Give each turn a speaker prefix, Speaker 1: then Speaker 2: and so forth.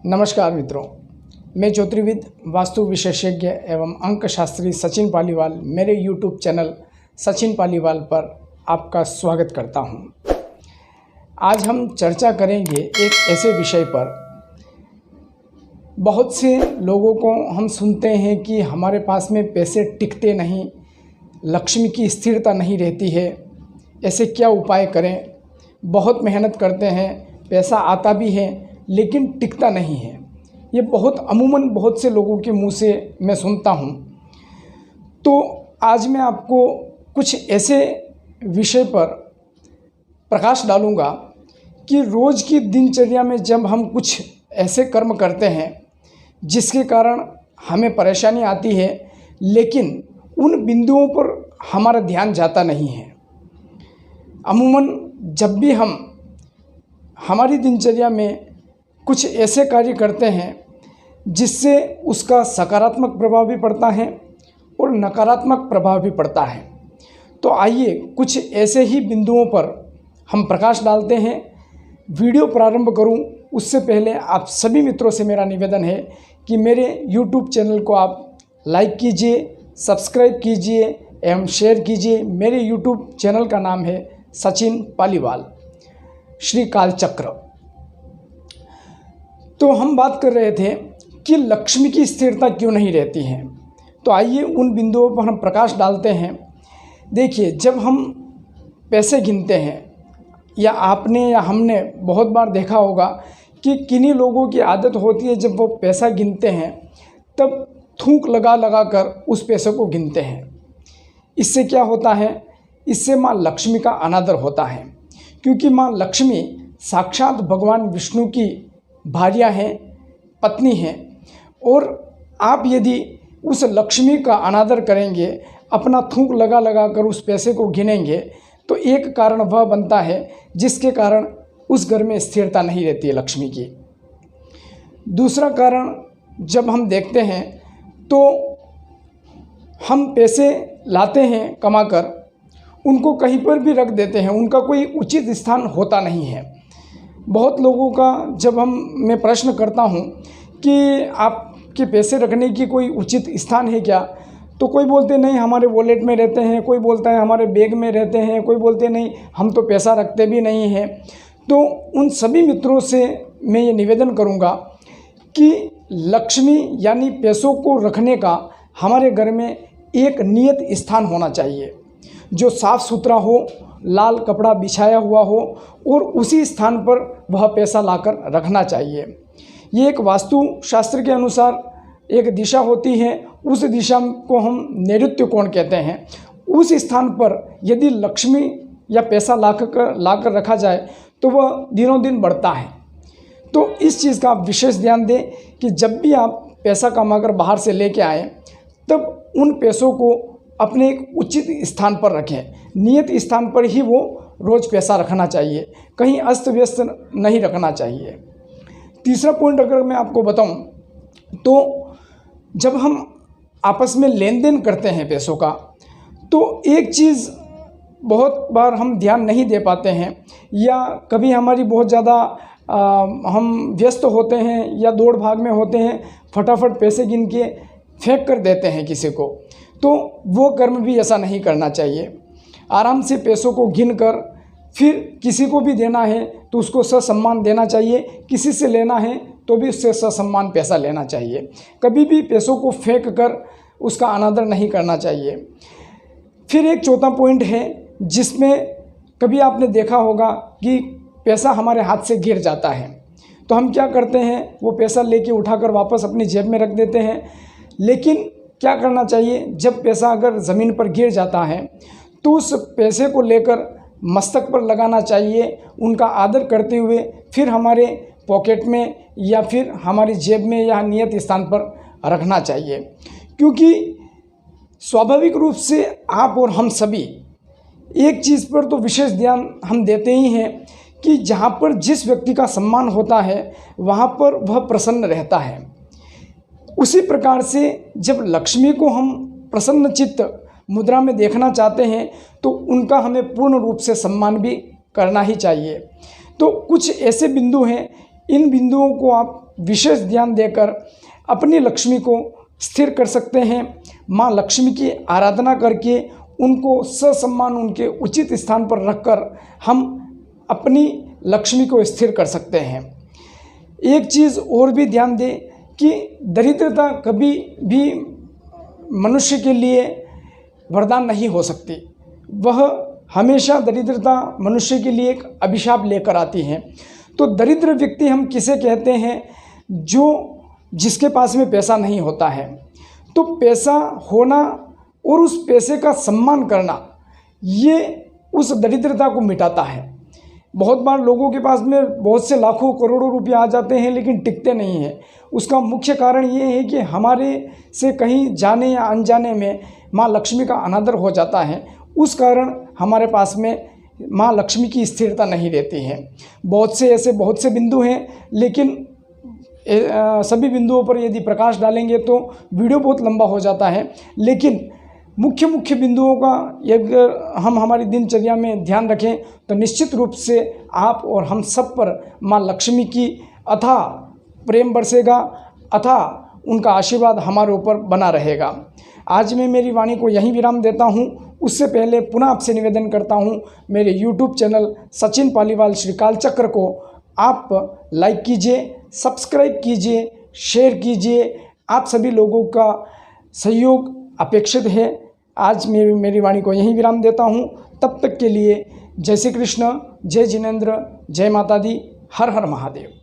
Speaker 1: नमस्कार मित्रों, मैं ज्योतिर्विद, वास्तु विशेषज्ञ एवं अंक शास्त्री सचिन पालीवाल मेरे YouTube चैनल सचिन पालीवाल पर आपका स्वागत करता हूं। आज हम चर्चा करेंगे एक ऐसे विषय पर। बहुत से लोगों को हम सुनते हैं कि हमारे पास में पैसे टिकते नहीं, लक्ष्मी की स्थिरता नहीं रहती है, ऐसे क्या उपाय करें। बहुत मेहनत करते हैं, पैसा आता भी है लेकिन टिकता नहीं है। ये अमूमन बहुत से लोगों के मुंह से मैं सुनता हूँ। तो आज मैं आपको कुछ ऐसे विषय पर प्रकाश डालूँगा कि रोज़ की दिनचर्या में जब हम कुछ ऐसे कर्म करते हैं जिसके कारण हमें परेशानी आती है, लेकिन उन बिंदुओं पर हमारा ध्यान जाता नहीं है। अमूमन जब भी हम हमारी दिनचर्या में कुछ ऐसे कार्य करते हैं जिससे उसका सकारात्मक प्रभाव भी पड़ता है और नकारात्मक प्रभाव भी पड़ता है। तो आइए कुछ ऐसे ही बिंदुओं पर हम प्रकाश डालते हैं। वीडियो प्रारंभ करूं उससे पहले आप सभी मित्रों से मेरा निवेदन है कि मेरे YouTube चैनल को आप लाइक कीजिए, सब्सक्राइब कीजिए एवं शेयर कीजिए। मेरे YouTube चैनल का नाम है सचिन पालीवाल, श्री कालचक्र। तो हम बात कर रहे थे कि लक्ष्मी की स्थिरता क्यों नहीं रहती है। तो आइए उन बिंदुओं पर हम प्रकाश डालते हैं। देखिए, जब हम पैसे गिनते हैं, या आपने या हमने बहुत बार देखा होगा कि किन्हीं लोगों की आदत होती है, जब वो पैसा गिनते हैं तब थूक लगा लगा कर उस पैसे को गिनते हैं। इससे क्या होता है? इससे माँ लक्ष्मी का अनादर होता है, क्योंकि माँ लक्ष्मी साक्षात भगवान विष्णु की भार्या हैं, पत्नी हैं। और आप यदि उस लक्ष्मी का अनादर करेंगे, अपना थूक लगा लगा कर उस पैसे को गिनेंगे, तो एक कारण वह बनता है जिसके कारण उस घर में स्थिरता नहीं रहती है लक्ष्मी की। दूसरा कारण जब हम देखते हैं तो हम पैसे लाते हैं कमाकर, उनको कहीं पर भी रख देते हैं, उनका कोई उचित स्थान होता नहीं है। बहुत लोगों का जब मैं प्रश्न करता हूँ कि आपके पैसे रखने की कोई उचित स्थान है क्या, तो कोई बोलते नहीं हमारे वॉलेट में रहते हैं, कोई बोलता है हमारे बैग में रहते हैं, कोई बोलते नहीं हम तो पैसा रखते भी नहीं हैं। तो उन सभी मित्रों से मैं ये निवेदन करूँगा कि लक्ष्मी यानी पैसों को रखने का हमारे घर में एक नियत स्थान होना चाहिए, जो साफ़ सुथरा हो, लाल कपड़ा बिछाया हुआ हो, और उसी स्थान पर वह पैसा लाकर रखना चाहिए। ये एक वास्तु शास्त्र के अनुसार एक दिशा होती है, उस दिशा को हम नैऋत्य कोण कहते हैं। उस स्थान पर यदि लक्ष्मी या पैसा लाकर रखा जाए तो वह दिनों दिन बढ़ता है। तो इस चीज़ का आप विशेष ध्यान दें कि जब भी आप पैसा कमाकर बाहर से लेके आएँ, तब उन पैसों को अपने एक उचित स्थान पर रखें। नियत स्थान पर ही वो रोज़ पैसा रखना चाहिए, कहीं अस्त व्यस्त नहीं रखना चाहिए। तीसरा पॉइंट अगर मैं आपको बताऊं, तो जब हम आपस में लेन देन करते हैं पैसों का, तो एक चीज़ बहुत बार हम ध्यान नहीं दे पाते हैं, या कभी हमारी बहुत ज़्यादा हम व्यस्त होते हैं या दौड़ भाग में होते हैं, फटाफट पैसे गिन के फेंक कर देते हैं किसी को। तो वो कर्म भी ऐसा नहीं करना चाहिए। आराम से पैसों को गिनकर फिर किसी को भी देना है तो उसको ससम्मान देना चाहिए, किसी से लेना है तो भी उससे ससम्मान पैसा लेना चाहिए। कभी भी पैसों को फेंक कर उसका अनादर नहीं करना चाहिए। फिर एक चौथा पॉइंट है जिसमें कभी आपने देखा होगा कि पैसा हमारे हाथ से गिर जाता है, तो हम क्या करते हैं, वो पैसा लेके उठाकर वापस अपनी जेब में रख देते हैं। लेकिन क्या करना चाहिए, जब पैसा अगर ज़मीन पर गिर जाता है तो उस पैसे को लेकर मस्तक पर लगाना चाहिए, उनका आदर करते हुए फिर हमारे पॉकेट में या फिर हमारी जेब में या नियत स्थान पर रखना चाहिए। क्योंकि स्वाभाविक रूप से आप और हम सभी एक चीज़ पर तो विशेष ध्यान हम देते ही हैं कि जहाँ पर जिस व्यक्ति का सम्मान होता है वहाँ पर वह प्रसन्न रहता है। उसी प्रकार से जब लक्ष्मी को हम प्रसन्न चित्त मुद्रा में देखना चाहते हैं तो उनका हमें पूर्ण रूप से सम्मान भी करना ही चाहिए। तो कुछ ऐसे बिंदु हैं, इन बिंदुओं को आप विशेष ध्यान देकर अपनी लक्ष्मी को स्थिर कर सकते हैं। माँ लक्ष्मी की आराधना करके उनको ससम्मान उनके उचित स्थान पर रखकर हम अपनी लक्ष्मी को स्थिर कर सकते हैं। एक चीज़ और भी ध्यान दें कि दरिद्रता कभी भी मनुष्य के लिए वरदान नहीं हो सकती। वह हमेशा दरिद्रता मनुष्य के लिए एक अभिशाप लेकर आती है। तो दरिद्र व्यक्ति हम किसे कहते हैं? जिसके पास में पैसा नहीं होता है। तो पैसा होना और उस पैसे का सम्मान करना, ये उस दरिद्रता को मिटाता है। बहुत बार लोगों के पास में बहुत से लाखों करोड़ों रुपए आ जाते हैं लेकिन टिकते नहीं हैं। उसका मुख्य कारण ये है कि हमारे से कहीं जाने या अनजाने में माँ लक्ष्मी का अनादर हो जाता है। उस कारण हमारे पास में माँ लक्ष्मी की स्थिरता नहीं रहती है। बहुत से बिंदु हैं, लेकिन सभी बिंदुओं पर यदि प्रकाश डालेंगे तो वीडियो बहुत लंबा हो जाता है। लेकिन मुख्य बिंदुओं का अगर हम हमारी दिनचर्या में ध्यान रखें तो निश्चित रूप से आप और हम सब पर माँ लक्ष्मी की अथाह प्रेम बरसेगा, अथाह उनका आशीर्वाद हमारे ऊपर बना रहेगा। आज मैं मेरी वाणी को यहीं विराम देता हूँ। उससे पहले पुनः आपसे निवेदन करता हूँ, मेरे YouTube चैनल सचिन पालीवाल श्री कालचक्र को आप लाइक कीजिए, सब्सक्राइब कीजिए, शेयर कीजिए। आप सभी लोगों का सहयोग अपेक्षित है। आज मैं मेरी वाणी को यहीं विराम देता हूँ। तब तक के लिए जय श्री कृष्ण, जय जिनेंद्र, जय माता दी, हर हर महादेव।